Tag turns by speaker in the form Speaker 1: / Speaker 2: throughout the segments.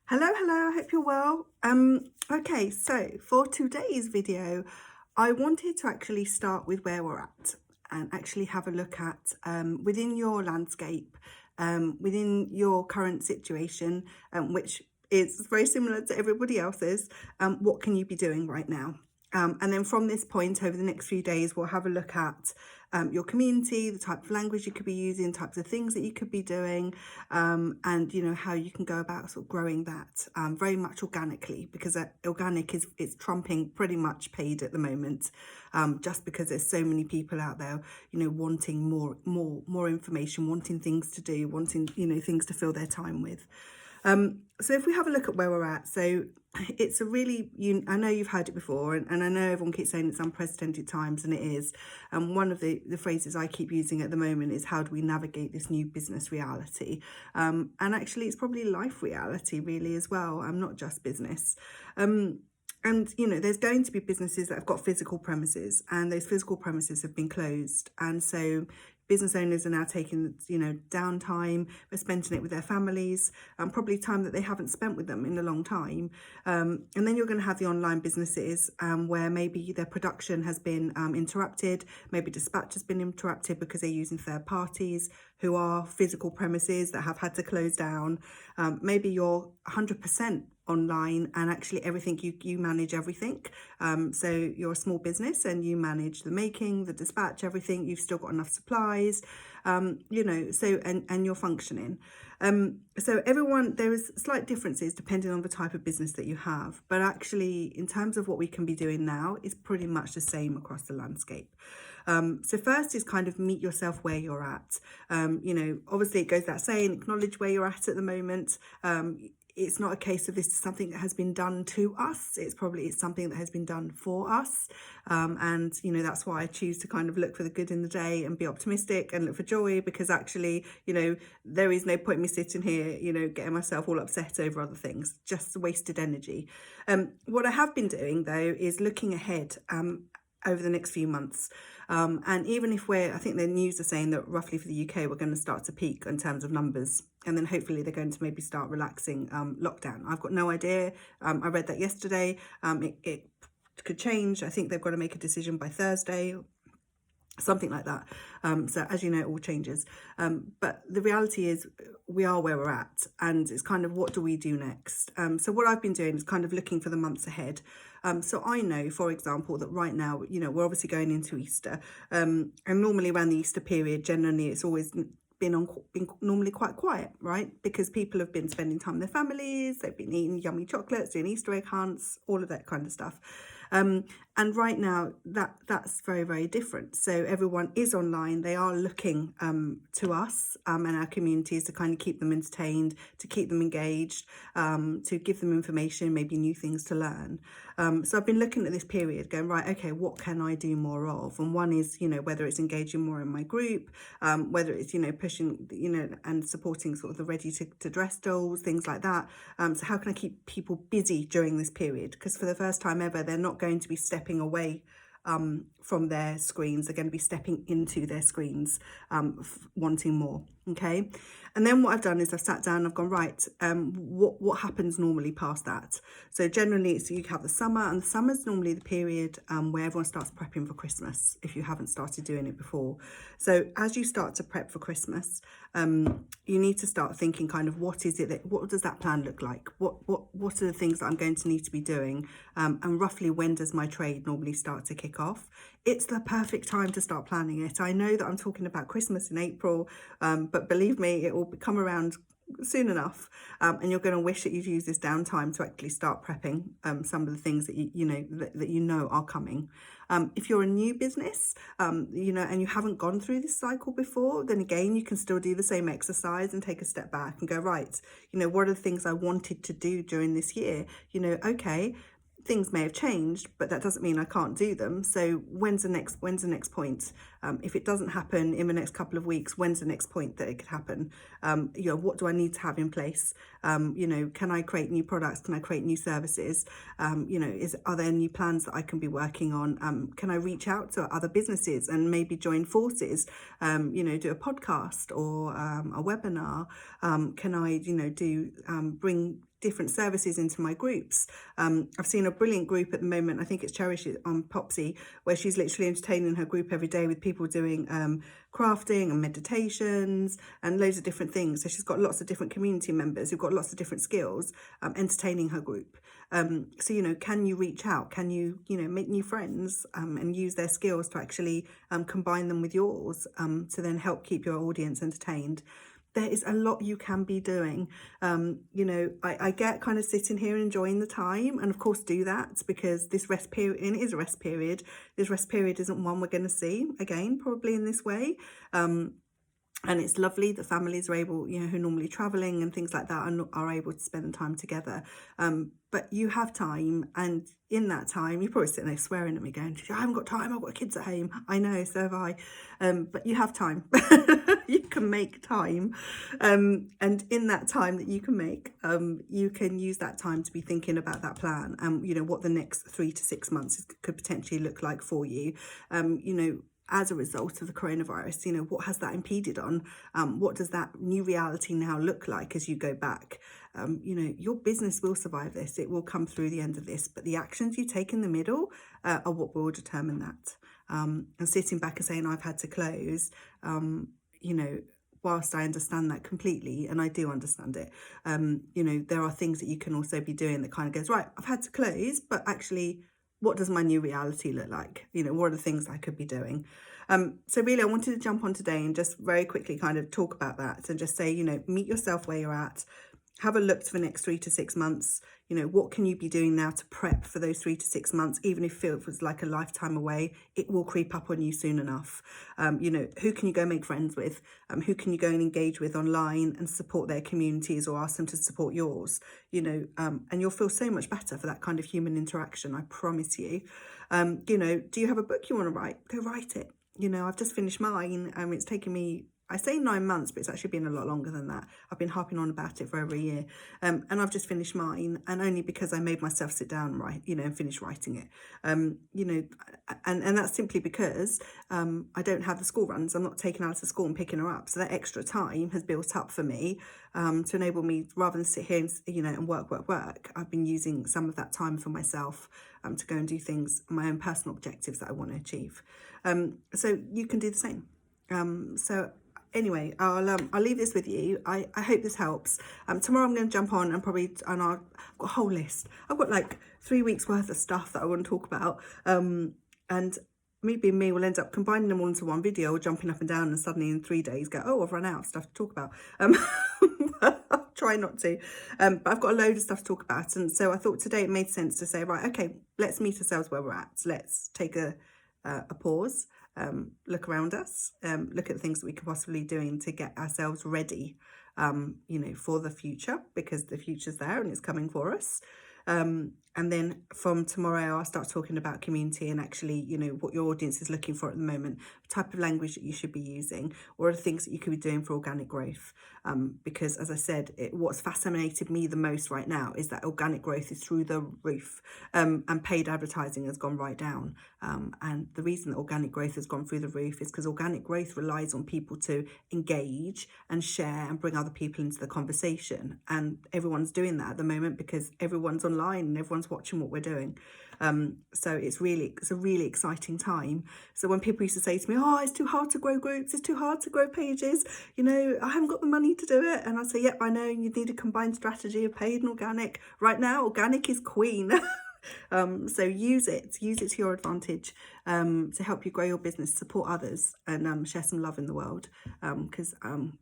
Speaker 1: Hello, I hope you're well. Okay, so for today's video, I wanted to actually start with where we're at and actually have a look at within your landscape, within your current situation, which is very similar to everybody else's. What can you be doing right now? And then from this point, over the next few days, we'll have a look at your community, the type of language you could be using, types of things that you could be doing, and how you can go about sort of growing that very much organically, because organic is trumping pretty much paid at the moment, just because there's so many people out there, wanting more information, wanting things to do, wanting things to fill their time with. So if we have a look at where we're at, so it's a really, I know you've heard it before, and I know everyone keeps saying it's unprecedented times, and it is. And one of the phrases I keep using at the moment is, how do we navigate this new business reality? And actually, it's probably life reality really as well, not just business. And there's going to be businesses that have got physical premises, and those physical premises have been closed. And so business owners are now taking, downtime. They're spending it with their families, probably time that they haven't spent with them in a long time. And then you're going to have the online businesses where maybe their production has been interrupted. Maybe dispatch has been interrupted because they're using third parties who are physical premises that have had to close down. Maybe you're 100% online, and actually everything you manage everything. So you're a small business and you manage the making, the dispatch, everything. You've still got enough supplies, so and you're functioning. So everyone, there is slight differences depending on the type of business that you have, but actually in terms of what we can be doing now is pretty much the same across the landscape. So first is kind of meet yourself where you're at. Obviously it goes without saying, acknowledge where you're at the moment. It's not a case of this is something that has been done to us. It's something that has been done for us. And that's why I choose to kind of look for the good in the day and be optimistic and look for joy, because actually, there is no point in me sitting here, getting myself all upset over other things, just wasted energy. What I have been doing though is looking ahead over the next few months. And even if I think the news are saying that roughly for the UK, we're going to start to peak in terms of numbers. And then hopefully they're going to maybe start relaxing lockdown. I've got no idea. I read that yesterday. It could change. I think they've got to make a decision by Thursday, something like that. So as you know, it all changes. But the reality is we are where we're at, and it's kind of, what do we do next? So what I've been doing is kind of looking for the months ahead. So I know, for example, that right now, we're obviously going into Easter. And normally around the Easter period, generally it's always been normally quite quiet, right? Because people have been spending time with their families, they've been eating yummy chocolates, doing Easter egg hunts, all of that kind of stuff. And right now that's very, very different. So everyone is online. They are looking to us and our communities to kind of keep them entertained, to keep them engaged, to give them information, maybe new things to learn. So I've been looking at this period going, right, okay, what can I do more of? And one is, whether it's engaging more in my group, whether it's, pushing, and supporting sort of the ready to dress dolls, things like that. So how can I keep people busy during this period? Because for the first time ever, they're not going to be stepping away from their screens. They're going to be stepping into their screens, wanting more. Okay. And then what I've done is I've sat down and I've gone, right, what happens normally past that? So generally it's, you have the summer, and the summer's normally the period where everyone starts prepping for Christmas, if you haven't started doing it before. So as you start to prep for Christmas, you need to start thinking kind of, what does that plan look like? What are the things that I'm going to need to be doing? And roughly when does my trade normally start to kick off? It's the perfect time to start planning it. I know that I'm talking about Christmas in April, but believe me, it will come around soon enough, and you're going to wish that you'd use this downtime to actually start prepping some of the things that you know are coming. If you're a new business, and you haven't gone through this cycle before, then again, you can still do the same exercise and take a step back and go, right, what are the things I wanted to do during this year? Okay, things may have changed, but that doesn't mean I can't do them. So when's the next point? If it doesn't happen in the next couple of weeks, when's the next point that it could happen? You know, what do I need to have in place? You know, can I create new products? Can I create new services? You know, are there new plans that I can be working on? Can I reach out to other businesses and maybe join forces? You know, do a podcast or a webinar? Can I, you know, bring different services into my groups? I've seen a brilliant group at the moment, I think it's Cherish on Popsy, where she's literally entertaining her group every day with people doing crafting and meditations and loads of different things. So she's got lots of different community members who've got lots of different skills entertaining her group. So, you know, can you reach out? Can you, you know, make new friends and use their skills to actually combine them with yours to then help keep your audience entertained? There is a lot you can be doing. You know, I get kind of sitting here and enjoying the time, and of course do that, because this rest period, and it is a rest period, this rest period isn't one we're going to see again, probably in this way. And it's lovely that families are able, you know, who are normally travelling and things like that are able to spend the time together. But you have time, and in that time, you're probably sitting there swearing at me going, I haven't got time, I've got kids at home. I know, so have I. But you have time. You can make time. And in that time that you can make, you can use that time to be thinking about that plan and, you know, what the next 3 to 6 months could potentially look like for you. You know, as a result of the coronavirus, you know, what has that impeded on? What does that new reality now look like as you go back? You know, your business will survive this. It will come through the end of this, but the actions you take in the middle are what will determine that. And sitting back and saying, I've had to close, you know, whilst I understand that completely, and I do understand it, you know, there are things that you can also be doing that kind of goes, right, I've had to close, but actually, what does my new reality look like? You know, what are the things I could be doing? So really, I wanted to jump on today and just very quickly kind of talk about that and just say, you know, meet yourself where you're at. Have a look to the next 3 to 6 months. You know, what can you be doing now to prep for those 3 to 6 months? Even if it was like a lifetime away, it will creep up on you soon enough. You know, who can you go make friends with? Who can you go and engage with online and support their communities or ask them to support yours? You know, and you'll feel so much better for that kind of human interaction, I promise you. You know, do you have a book you want to write? Go write it. You know, I've just finished mine. It's taken me, I say 9 months, but it's actually been a lot longer than that. I've been harping on about it for over a year. And I've just finished mine, and only because I made myself sit down and write, you know, and finish writing it. You know, and that's simply because I don't have the school runs. I'm not taking Alice to school and picking her up. So that extra time has built up for me to enable me, rather than sit here and, you know, and work. I've been using some of that time for myself to go and do things, my own personal objectives that I want to achieve. So you can do the same. So anyway, I'll leave this with you. I hope this helps. Tomorrow I'm going to jump on and I've got a whole list. I've got like 3 weeks worth of stuff that I want to talk about. And me being me will end up combining them all into one video, jumping up and down, and suddenly in 3 days go, oh, I've run out of stuff to talk about. I'll try not to. But I've got a load of stuff to talk about. And so I thought today it made sense to say, right, okay, let's meet ourselves where we're at. Let's take a pause, look around us, look at the things that we could possibly be doing to get ourselves ready, you know, for the future, because the future's there and it's coming for us. And then from tomorrow, I'll start talking about community and actually, you know, what your audience is looking for at the moment, the type of language that you should be using, or the things that you could be doing for organic growth. Because as I said, what's fascinated me the most right now is that organic growth is through the roof, and paid advertising has gone right down. And the reason that organic growth has gone through the roof is because organic growth relies on people to engage and share and bring other people into the conversation. And everyone's doing that at the moment because everyone's online and everyone's watching what we're doing. So it's a really exciting time. So when people used to say to me, oh, it's too hard to grow groups, it's too hard to grow pages, you know, I haven't got the money to do it. And I say, yep, I know, you need a combined strategy of paid and organic. Right now, organic is queen. So use it to your advantage, to help you grow your business, support others, and share some love in the world, because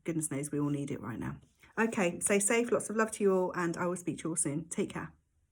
Speaker 1: goodness knows we all need it right now. Okay, stay safe, lots of love to you all, and I will speak to you all soon. Take care.